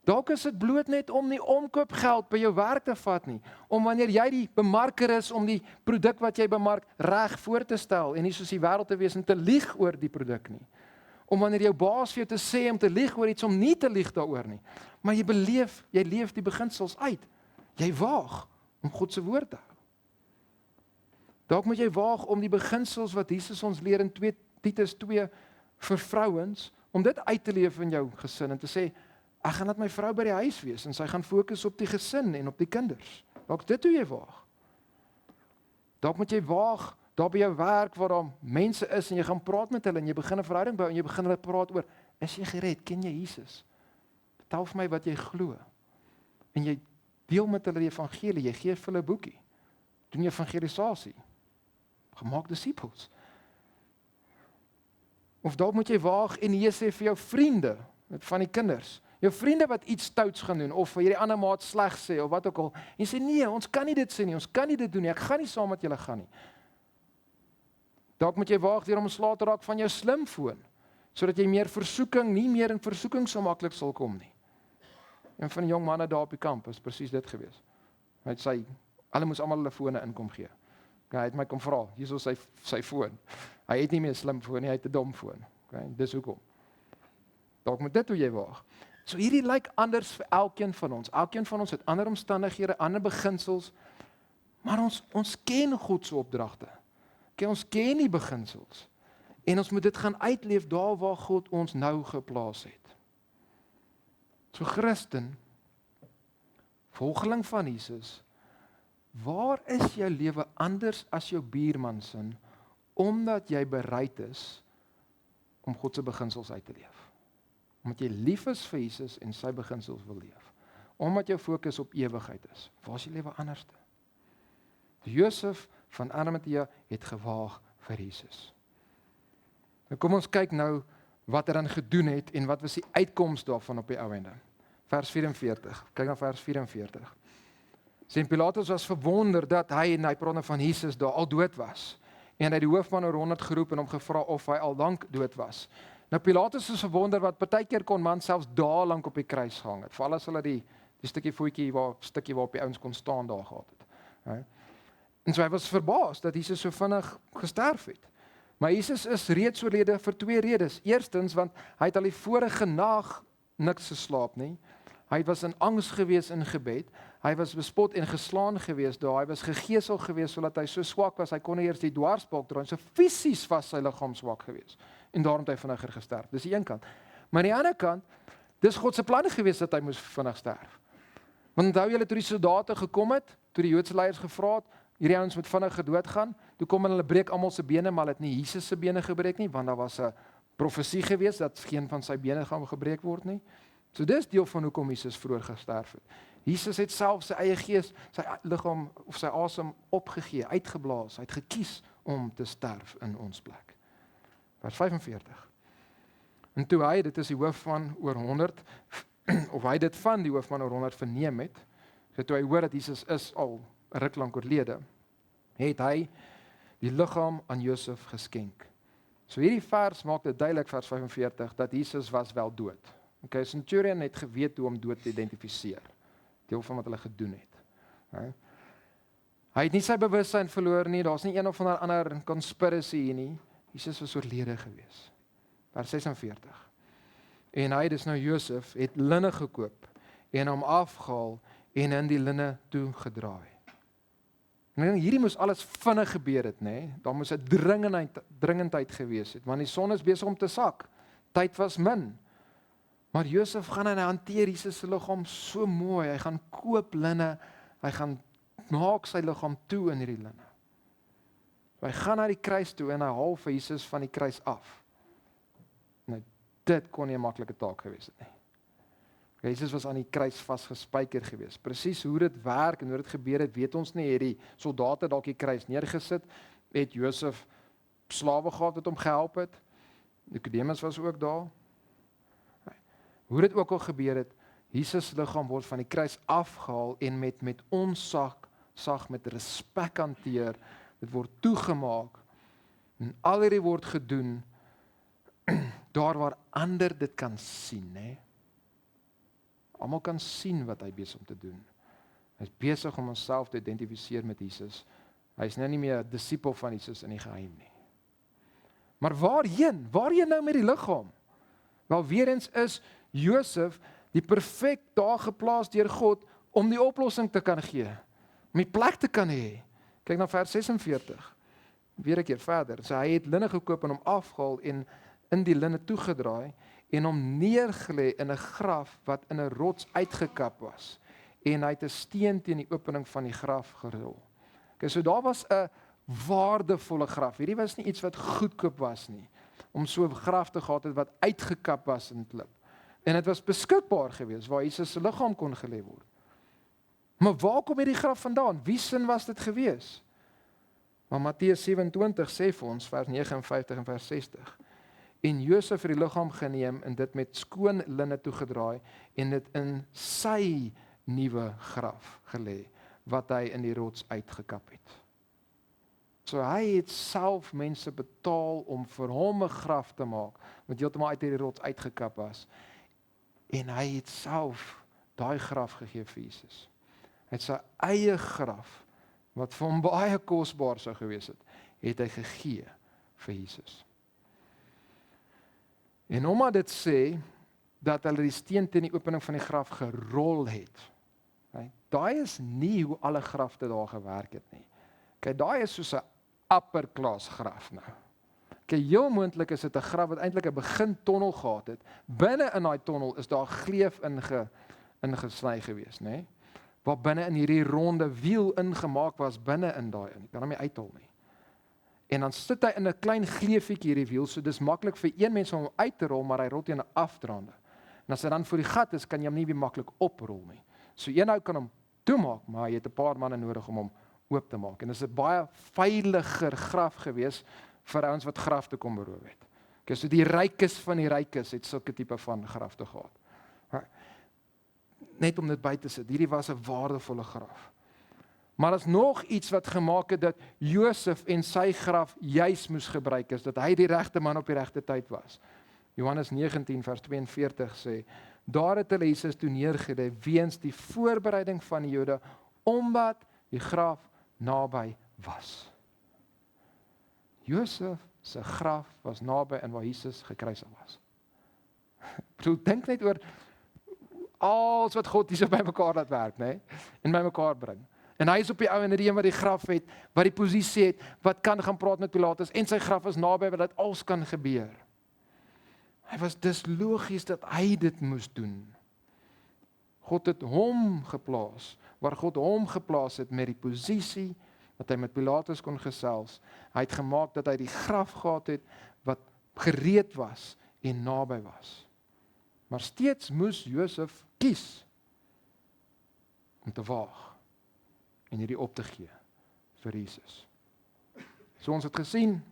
Dalk is dit bloot net om nie omkoopgeld by jou werk te vat nie, om wanneer jy die bemarker is om die produk wat jy bemark reg voor te stel en nie soos die wêreld te wees en te lieg oor die produk nie. Om wanneer jou baas vir jou te sê om te lieg oor iets, om nie te lieg daaroor nie. Maar jy leef die beginsels uit. Jy waag om God se woord te hou. Dalk moet jy waag om die beginsels wat Jesus ons leer in Titus 2 vir vrouens, om dit uit te leef in jou gesin en te sê, ek gaan laat my vrou by die huis wees en sy gaan fokus op die gesin en op die kinders. Dalk dit hoe jy waag. Dalk moet jy waag daar by jou werk waar daar mense is en jy gaan praat met hulle en jy begin 'n verhouding bou en jy begin hulle praat oor, is jy gered? Ken jy Jesus? Vertel vir my wat jy glo. En jy deel met hulle die evangelie, jy gee vir hulle 'n boekie. Doen evangelisasie. Gemaak disippels. Of dalk moet jy waag en jy sê vir jou vriende van die kinders, jou vriende wat iets stouts gaan doen of hierdie ander maat sleg sê of wat ook al, en sê nee, ons kan nie dit sê nie, ons kan nie dit doen nie, ek gaan nie saam met julle gaan nie. Dalk moet jy waag deur om ontslae te raak van jou slimfoon, sodat jy nie meer in versoeking so maklik sal kom nie. En van die jong manne daar op die kamp is presies dit gewees. Hy het hulle moes almal hulle fone inkom gee. Hy het my kom vra, hier is sy foon. Hy het nie meer 'n slimfoon nie, hy het 'n dom foon. Okay, dis hoekom. Dalk moet dit hoe jy waag. So hierdie lyk anders vir elkeen van ons. Elkeen van ons het ander omstandighede, ander beginsels, maar ons ken God se opdragte. Ons ken die beginsels. En ons moet dit gaan uitleef daar waar God ons nou geplaas het. So Christen, volgeling van Jesus, waar is jou lewe anders as jou buurman se, omdat jy bereid is om God se beginsels uit te leef? Omdat jy lief is vir Jesus en sy beginsels wil leef. Omdat jou fokus op ewigheid is. Waar is jou lewe anderste? Josef van Arimatea het gewaag vir Jesus. Nou kom ons kyk nou wat hy dan gedoen het en wat was die uitkoms daarvan op die ou ende. Vers 44. Kyk na vers 44. Sien Pilatus was verwonder dat hy praat nou van Jesus daar al dood was. En hy het die hoofman oor 100 geroep en hom gevra of hy al lank dood was. Nou Pilatus is verwonder wat partykeer kon man selfs daar lank op die kruis gehang het. Veral as hulle die stukkie voetjie waar op die ouens kon staan daar gehad het. En so hy was verbaas dat Jesus so vinnig gesterf het. Maar Jesus is reeds oorlede vir 2 redes. Eerstens want hy het al die vorige nag niks geslaap nie. Hy was in angs gewees in gebed. Hy was bespot en geslaan gewees daar. Hy was gegeesel gewees sodat hy so swak was, hy kon nie eers die dwarsbalk draai. So fisies was sy liggaam swak gewees. En daarom het hy vinniger gesterf. Dis die een kant. Maar aan die ander kant, dis God se plan gewees dat hy moes vinnig sterf. Want onthou julle toe die soldate gekom het, toe die Joodse leiers gevra het, hierdie ouens moet vinniger doodgaan, toe kom hulle breek almal se bene, maar hulle het nie Jesus se bene gebreek nie, want daar was 'n profesie gewees dat geen van sy bene gaan gebreek word nie. So dis deel van hoekom Jesus vroeër gesterf het. Jesus het self sy eie gees, sy liggaam of sy asem opgegee, uitgeblaas, hy het gekies om te sterf in ons plek. Vers 45. En toe hy, dit is die hoof van oor 100, of hy dit van die hoofman oor 100 verneem het, toe hy hoor dat Jesus is al 'n ruk lank oorlede, het hy die liggaam aan Josef geskenk. So hierdie vers maak dit duidelik, vers 45, dat Jesus was wel dood. Okay, Centurion het geweet hoe om dood te identifiseer. Deel van wat hulle gedoen het. Hy het nie sy bewussyn verloor nie, daar's nie een of ander conspiracy hier nie. Jesus was oorlede gewees. Vers 46. En hy, dis nou Josef, het linne gekoop en hom afgehaal en in die linne toegedraai. En hierdie moes alles vinnig gebeur het, nê? Daar moes 'n dringendheid gewees het, want die son is besig om te sak. Tyd was min. Maar Josef gaan en hy hanteer Jesus se liggaam so mooi. Hy gaan koop linne, hy gaan maak sy liggaam toe in hierdie linne. Hy gaan na die kruis toe en hy haal vir Jesus van die kruis af. Nou, dit kon nie 'n maklike taak gewees het nie. Jesus was aan die kruis vasgespijker gewees. Presies hoe dit werk en hoe dit gebeur het, weet ons nie. Het die soldate dalk die kruis neergesit, het Josef slawe gehad wat hom gehelp het. Nikodemus was ook daar. Hoe dit ook al gebeur het, Jesus se liggaam word van die kruis afgehaal en met ontzag met respek hanteer. Dit word toegemaak en al hierdie word gedoen daar waar ander dit kan sien, hè? Almal kan sien wat hy besig om te doen. Hy is besig om homself te identifiseer met Jesus. Hy is nou nie meer 'n disipel van Jesus in die geheim nie. Maar waarheen? Waarheen nou met die liggaam? Wel weer eens is Josef die perfek daar geplaas deur God om die oplossing te kan gee, om die plek te kan hê. Kyk na vers 46. Weer 'n keer verder. So hy het linne gekoop en hom afgehaal en in die linne toegedraai en hom neergelê in 'n graf wat in 'n rots uitgekap was. En hy het 'n steen teen die opening van die graf gerol. Okay, so daar was 'n waardevolle graf. Hierdie was nie iets wat goedkoop was nie, om so 'n graf te gehad het wat uitgekap was in klip. En dit was beskikbaar geweest waar Jesus se liggaam kon gelê word. Maar waar kom hierdie graf vandaan? Wie sin was dit geweest? Maar Matteus 27 sê vir ons, vers 59 en vers 60. En Josef het die liggaam geneem en dit met skoon linne toegedraai en dit in sy nuwe graf gelê, wat hy in die rots uitgekap het. So hy het self mense betaal om vir hom 'n graf te maak, wat heeltemal uit hierdie rots uitgekap was. En hy het self daai graf gegee vir Jesus. Hy het sy eie graf, wat vir hom baie kosbaar sou gewees het hy gegee vir Jesus. En omdat dit sê, dat hulle die steen teen die opening van die graf gerol het, daai is nie hoe alle grafte daar gewerk het nie. Kyk, daai is soos 'n upper class graf nou. Kyk, heel moontlik is dit 'n graf wat eintlik 'n begin tonnel gehad het. Binne in daai tonnel is daar gleuf ingesny gewees, nê? Waar binne in hierdie ronde wiel ingemaak was binne in daai in. Jy kan hom nie uithaal nie. En dan sit hy in 'n klein gleefietjie hierdie wiel, so dis maklik vir een mens om hom uit te rol, maar hy rol teen 'n afdraande. En as hy dan voor die gat is, kan jy hom nie weer maklik oprol nie. So eenhou kan hom toemaak, maar jy het 'n paar manne nodig om hom oop te maak. En dit is 'n baie veiliger graf gewees vir ouens wat grafte kom beroof het. Okay, so die rykes van die rykes het sulke tipe van grafte gehad. Net om dit by te sit, hierdie was 'n waardevolle graf. Maar as nog iets wat gemaak het dat Josef en sy graf juis moes gebruik is, dat hy die regte man op die regte tyd was. Johannes 19 vers 42 sê, daar het hulle Jesus toe neergelê weens die voorbereiding van die Jode, omdat die graf naby was. Josef se graf was naby en waar Jesus gekruisig was. Ek dink net oor alles wat God hier so bymekaar laat werk, nê? En bymekaar bring. En hy is op die ou en die een wat die graf het, wat die posisie het, wat kan gaan praat met Pilatus en sy graf is naby wat dit alles kan gebeur. Hy was dus logies dat hy dit moes doen. God het hom geplaas, waar God hom geplaas het met die posisie wat hy met Pilatus kon gesels. Hy het gemaak dat hy die graf gehad het wat gereed was en naby was. Maar steeds moes Josef kies om te waag en hierdie op te gee vir Jesus. So ons het gesien,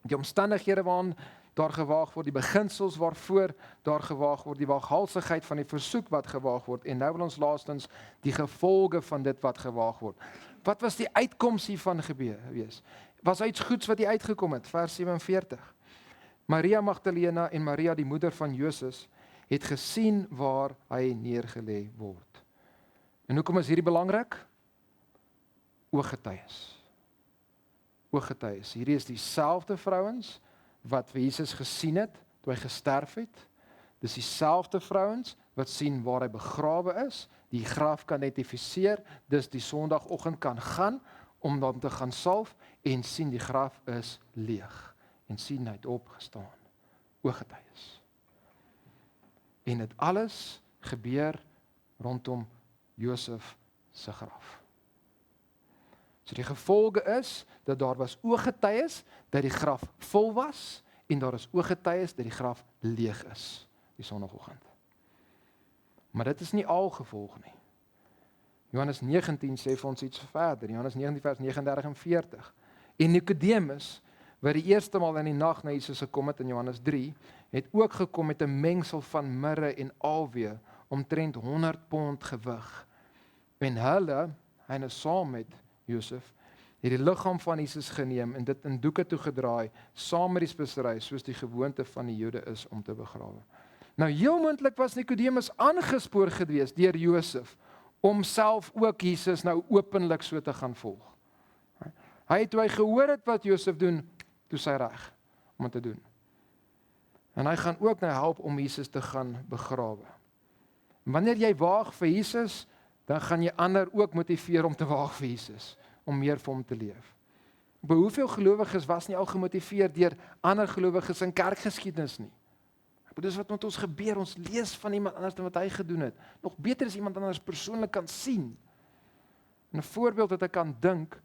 die omstandighede waarin daar gewaag word, die beginsels waarvoor daar gewaag word, die waaghalsigheid van die versoek wat gewaag word, en nou wil ons laastens die gevolge van dit wat gewaag word. Wat was die uitkoms hiervan gewees? Was iets goeds wat hier uitgekom het? Vers 47. Maria Magdalena en Maria die moeder van Joses het gesien waar hy neergelê word. En hoekom is hierdie belangrik? Ooggetuies. Ooggetuies. Hierdie is dieselfde vrouens wat vir Jesus gesien het toe hy gesterf het. Dis dieselfde vrouens wat sien waar hy begrawe is, die graf kan identifiseer, dis die Sondagoggend kan gaan om dan te gaan salf en sien die graf is leeg en sien hy het opgestaan. Ooggetuies. En dit alles gebeur rondom Josef se graf. So die gevolge is dat daar was ooggetuies dat die graf vol was en daar is ooggetuies dat die graf leeg is die Sondagoggend. Maar dit is nie al gevolg nie. Johannes 19 sê vir ons iets verder. Johannes 19 vers 39 en 40. En Nikodemus, wat die eerste maal in die nag na Jesus gekom het in Johannes 3, het ook gekom met 'n mengsel van mirre en alweë omtrent 100 pond gewig. En hy is saam met Josef, het die liggaam van Jesus geneem en dit in doeke toegedraai, saam met die spesery, soos die gewoonte van die Jode is om te begrawe. Nou heel moontlik was Nikodemus aangespoor gewees deur Josef om self ook Jesus nou openlik so te gaan volg. Hy het toe hy gehoor het wat Josef doen, toe sy reg om dit te doen. En hy gaan ook nou help om Jesus te gaan begrawe. Wanneer jy waag vir Jesus, dan gaan jy ander ook motiveer om te waag vir Jesus, om meer vir hom te leef. Maar hoeveel gelowiges was nie al gemotiveer deur ander gelowiges in kerkgeskiedenis nie? Dis wat met ons gebeur, ons lees van iemand anders wat hy gedoen het. Nog beter is iemand anders persoonlik kan sien. En 'n voorbeeld wat ek kan dink,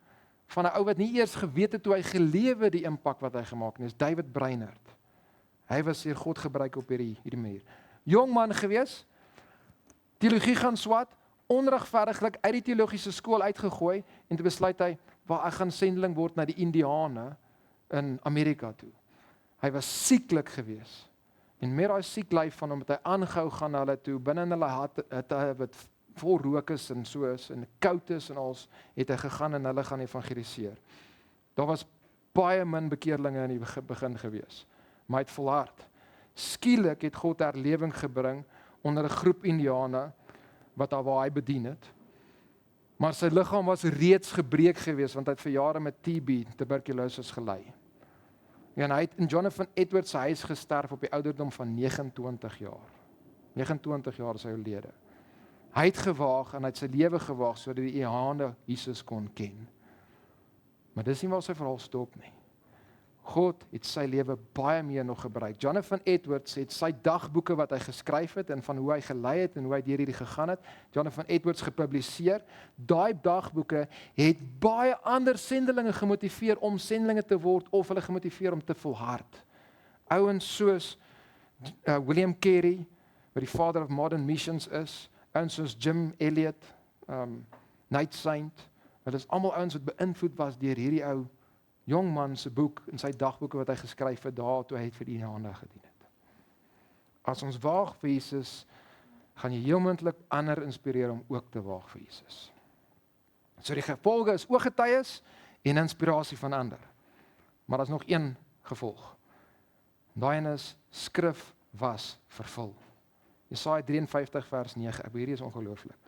van 'n ou wat nie eers geweet het hoe hy gelewe die impak wat hy gemaak het, is David Brainerd. Hy was deur God gebruik op hierdie manier. Jong man gewees, teologie gaan swat, onregverdiglik uit die teologiese skool uitgegooi en toe besluit hy, waar ek gaan sendeling word na die Indiane in Amerika toe. Hy was sieklik gewees. En met daai siek lyf van hom het hy aangehou gaan na hulle toe, binne in hulle hutte wat vol rook is en so is en koud is en als, het hy gegaan en hulle gaan evangeliseer. Daar was baie min bekeerlinge in die begin gewees, maar hy het volhard. Skielik het God herlewing gebring onder 'n groep Indiane wat waar hy bedien het. Maar sy liggaam was reeds gebreek gewees want hy het vir jare met TB, tuberculosis gely. En hy het in Jonathan Edwards se huis gesterf op die ouderdom van 29 jaar. 29 jaar is hy oorlede. Hy het gewaag en hy het sy lewe gewaag sodat die Indiane Jesus kon ken. Maar dis nie waar sy verhaal stop nie. God het sy lewe baie meer nog gebruik. Jonathan Edwards het sy dagboeke wat hy geskryf het en van hoe hy gelei het en hoe hy deur hierdie gegaan het, Jonathan Edwards gepubliseer. Daai dagboeke het baie ander sendelinge gemotiveer om sendelinge te word of hulle gemotiveer om te volhard. Ouens soos William Carey, wat die father of modern missions is, ouens soos Jim Elliot, Nate Saint, hulle is almal ouens wat beïnvloed was deur hierdie ou jong man se boek en sy dagboeke wat hy geskryf het daar toe hy vir die Indiane gedien het. As ons waag vir Jesus, gaan jy heel moontlik ander inspireer om ook te waag vir Jesus. So die gevolge is ooggetuies en inspirasie van ander. Maar daar is nog een gevolg. Daai een is skrif was vervul. Jesaja 53 vers 9. Hierdie is ongelooflik.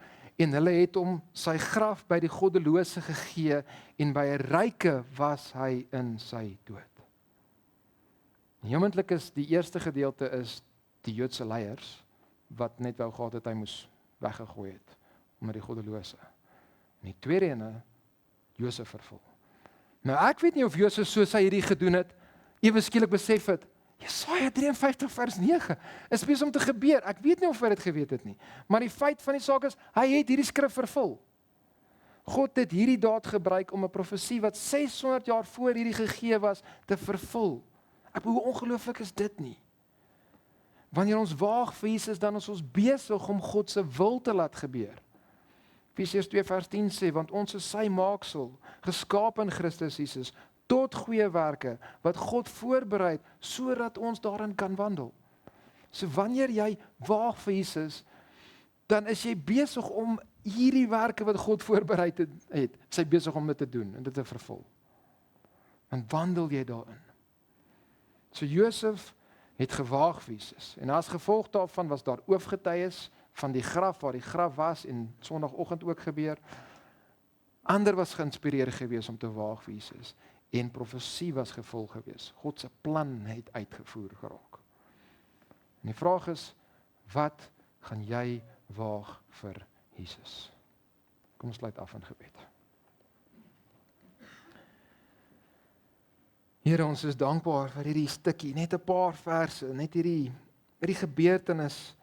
En hulle het hom sy graf by die goddelose gegee en by 'n ryke was hy in sy dood. Moontlik is die eerste gedeelte is die Joodse leiers wat net wou gehad het hy moes weggegooi het omdat die goddelose. En die tweede ene Josef vervul. Nou ek weet nie of Josef soos hy hierdie gedoen het, ewe skielik besef het Jesaja 53 vers 9 is besig om te gebeur. Ek weet nie of hy dit geweet het nie. Maar die feit van die saak is, hy het hierdie skrif vervul. God het hierdie daad gebruik om 'n profesie wat 600 jaar voor hierdie gegee was, te vervul. Hoe ongelooflik is dit nie? Wanneer ons waag vir Jesus, dan is ons besig om God se wil te laat gebeur. Efesiërs 2 vers 10 sê, want ons is sy maaksel, geskape in Christus Jesus, tot goeie werke, wat God voorberei, sodat ons daarin kan wandel. So wanneer jy waag vir Jesus, dan is jy besig om hierdie werke wat God voorberei het, sy besig om dit te doen, en dit te vervul. Dan wandel jy daarin. So Josef het gewaag vir Jesus, en as gevolg daarvan was daar ooggetuies van die graf, waar die graf was, en Sondagoggend ook gebeur. Ander was geïnspireer gewees om te waag vir Jesus, en profesie was gevolg gewees. God se plan het uitgevoer geraak. En die vraag is, wat gaan jy waag vir Jesus? Kom ons sluit af in gebed. Here, ons is dankbaar vir hierdie stukkie, net 'n paar verse, net hierdie gebeurtenis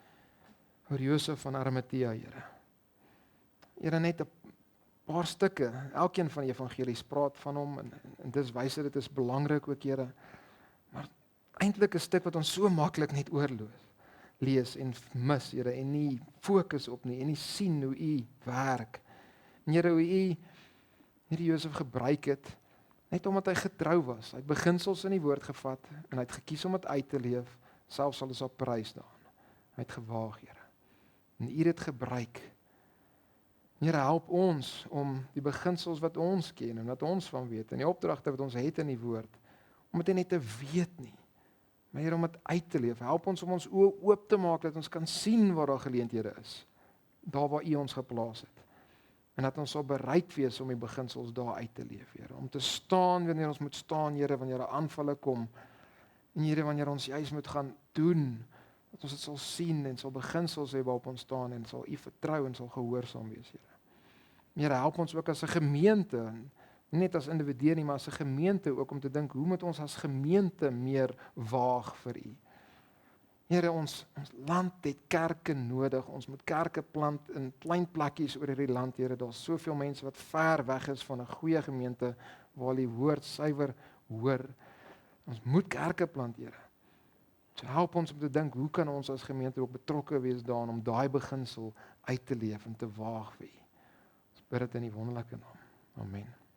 oor Josef van Arimatea, Here. Here, net 'n paar stukke, elkeen van die evangelies praat van hom, en dis wys dit is belangrik ook, Here. Maar eintlik 'n stuk wat ons so maklik net lees en mis, Here, en nie fokus op nie, en nie sien hoe U werk. En Here, hoe U hierdie Josef gebruik het, net omdat hy getrou was. Hy het beginsels in die woord gevat, en hy het gekies om dit uit te leef, selfs al is op prys daan. Hy het gewaag, Here. En U het dit gebruik. Here, help ons om die beginsels wat ons ken, en wat ons van weet, en die opdragte wat ons het in die woord, om dit net te weet nie, maar Here, om dit uit te leef. Help ons om ons oë oop te maak, dat ons kan sien waar daar geleenthede is, daar waar U ons geplaas het. En dat ons sal bereid wees om die beginsels daar uit te leef, Here. Om te staan wanneer ons moet staan, Here, wanneer aanvalle kom. En Here, wanneer ons juis moet gaan doen, dat ons dit sal sien en sal beginsels hê waarop ons staan en sal U vertrou en sal gehoorsaam wees, Here. Here, help ons ook as 'n gemeente, nie net as individue nie, maar as 'n gemeente ook om te dink, hoe moet ons as gemeente meer waag vir U? Here, ons land het kerke nodig. Ons moet kerke plant in klein plekkies oor hierdie land, Here. Daar's soveel mense wat ver weg is van 'n goeie gemeente waar hulle die woord suiwer hoor. Ons moet kerke plant, Here. So help ons om te dink, hoe kan ons as gemeente ook betrokke wees daarin om daai beginsel uit te leef en te waag vir U. Ons bid dit in die wonderlike naam. Amen.